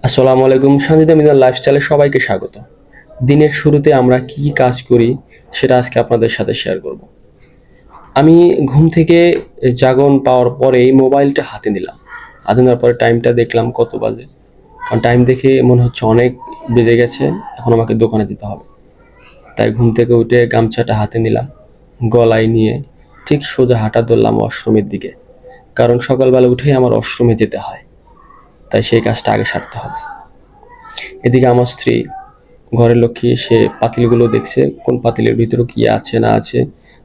আসসালামু আলাইকুম, সঞ্জিদা মিনার লাইফস্টাইলে সবাইকে স্বাগত। দিনের শুরুতে আমরা কি কাজ করি সেটা আজকে আপনাদের সাথে শেয়ার করব। আমি ঘুম থেকে জাগন পাওয়ার পরেই মোবাইলটা হাতে নিলাম। হাতে নেওয়ার পরে টাইমটা দেখলাম কত বাজে, কারণ টাইম দেখে মনে হচ্ছে অনেক বেজে গেছে, এখন আমাকে দোকানে যেতে হবে। তাই ঘুম থেকে উঠে গামছাটা হাতে নিলাম, গলায় নিয়ে ঠিক সোজা হাঁটা ধরলাম ওয়াশরুমের দিকে, কারণ সকালবেলা উঠেই আমার ওয়াশরুমে যেতে হয়, তাই সেই কাজটা আগে সারতে হবে। এদিকে আমার স্ত্রী, ঘরের লক্ষ্মী, সে পাতিলগুলো দেখছে কোন পাতিলের ভিতরে কি আছে না আছে,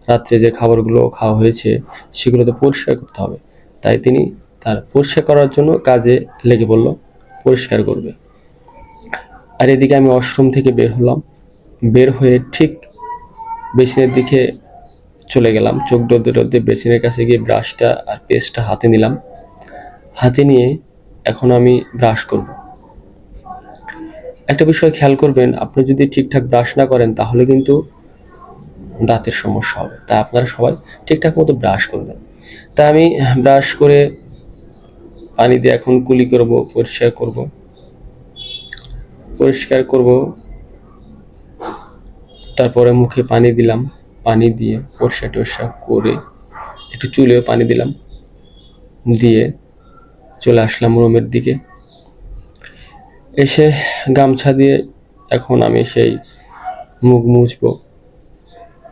রাত্রে যে খাবারগুলো খাওয়া হয়েছে সেগুলো তো পরিষ্কার করতে হবে। তাই তিনি তার পরিষ্কার করার জন্য কাজে লেগে পড়ল, পরিষ্কার করবে। আর এদিকে আমি ওয়াশরুম থেকে বের হলাম, বের হয়ে ঠিক বেসিনের দিকে চলে গেলাম। চোখ ডলতে ডলতে বেসিনের কাছে গিয়ে ব্রাশটা আর পেস্টটা হাতে নিলাম। হাতে নিয়ে এখন আমি ব্রাশ করব। একটা বিষয় খেয়াল করবেন, আপনি যদি ঠিকঠাক ব্রাশ না করেন তাহলে কিন্তু দাঁতের সমস্যা হবে। তাই আপনারা সবাই ঠিকঠাক মতো ব্রাশ করবেন। তাই আমি ব্রাশ করে পানি দিয়ে এখন কুলি করব, পরিষ্কার করব। পরিষ্কার করব, তারপরে মুখে পানি দিলাম, পানি দিয়ে পরিষ্কার টরিষ্কার করে একটু চুলেও পানি দিলাম, দিয়ে চলে আসলাম রুমের দিকে। এসে গামছা দিয়ে এখন আমি সেই মুখ মুছবো,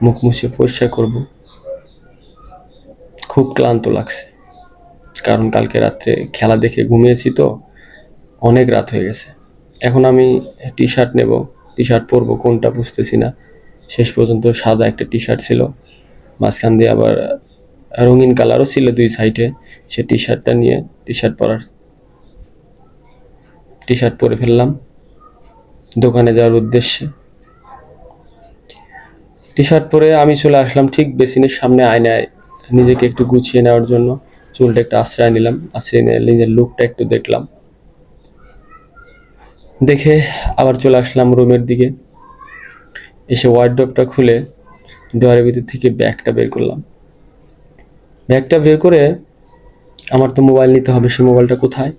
মুখ মুছে পরিষ্কার করব। খুব ক্লান্ত লাগছে, কারণ কালকে রাত্রে খেলা দেখে ঘুমিয়েছি তো, অনেক রাত হয়ে গেছে। এখন আমি টি শার্ট নেব, টি শার্ট পরবো কোনটা বুঝতেছি না। শেষ পর্যন্ত সাদা একটা টি শার্ট ছিল, মাঝখান দিয়ে আবার রঙিন কালারও ছিল দুই সাইডে। সে টি শার্টটা নিয়ে টি শার্ট পরে ফেললাম দোকানে যাওয়ার উদ্দেশ্যে। টি শার্ট পরে আমি চলে আসলাম ঠিক বেসিনের সামনে, আয়নায় নিজেকে একটু গুছিয়ে নেওয়ার জন্য চুলটা একটু আশ্রয় নিলাম, আশ্রয় নিয়ে নিজের লুকটা একটু দেখলাম। দেখে আবার চলে আসলাম রুমের দিকে। এসে ওয়ার্ডরোবটা খুলে ডোয়ারের ভিতর থেকে ব্যাগটা বের করলাম। ব্যাগটা বের করে আমার তো মোবাইল নিতে হবে, সেই মোবাইলটা কোথায়?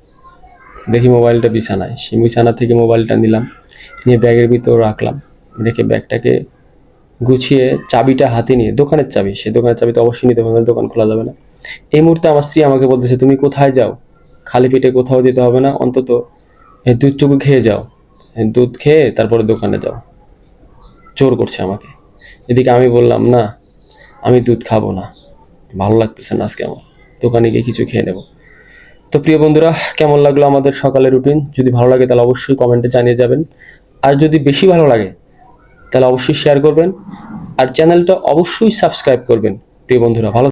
দেখি মোবাইলটা বিছানায়। সেই বিছানা থেকে মোবাইলটা নিলাম, নিয়ে ব্যাগের ভিতর রাখলাম। রেখে ব্যাগটাকে গুছিয়ে চাবিটা হাতে নিয়ে, দোকানের চাবি, সেই দোকানের চাবি তো অবশ্যই নিতে হবে, দোকান খোলা যাবে না। এই মুহূর্তে আমার স্ত্রী আমাকে বলতেছে, তুমি কোথায় যাও? খালি পেটে কোথাও যেতে হবে না, অন্তত দুধটুকু খেয়ে যাও, দুধ খেয়ে তারপরে দোকানে যাও। জোর করছে আমাকে। এদিকে আমি বললাম, না, আমি দুধ খাবো না, ভালো লাগতেছে না আজকে আমার, দোকানে গিয়ে কিছু খেয়ে নেব। তো প্রিয় বন্ধুরা, কেমন লাগলো আমাদের সকালের রুটিন? যদি ভালো লাগে তাহলে অবশ্যই কমেন্টে জানিয়ে যাবেন। আর যদি বেশি ভালো লাগে তাহলে অবশ্যই শেয়ার করবেন, আর চ্যানেলটা অবশ্যই সাবস্ক্রাইব করবেন। প্রিয় বন্ধুরা, ভালো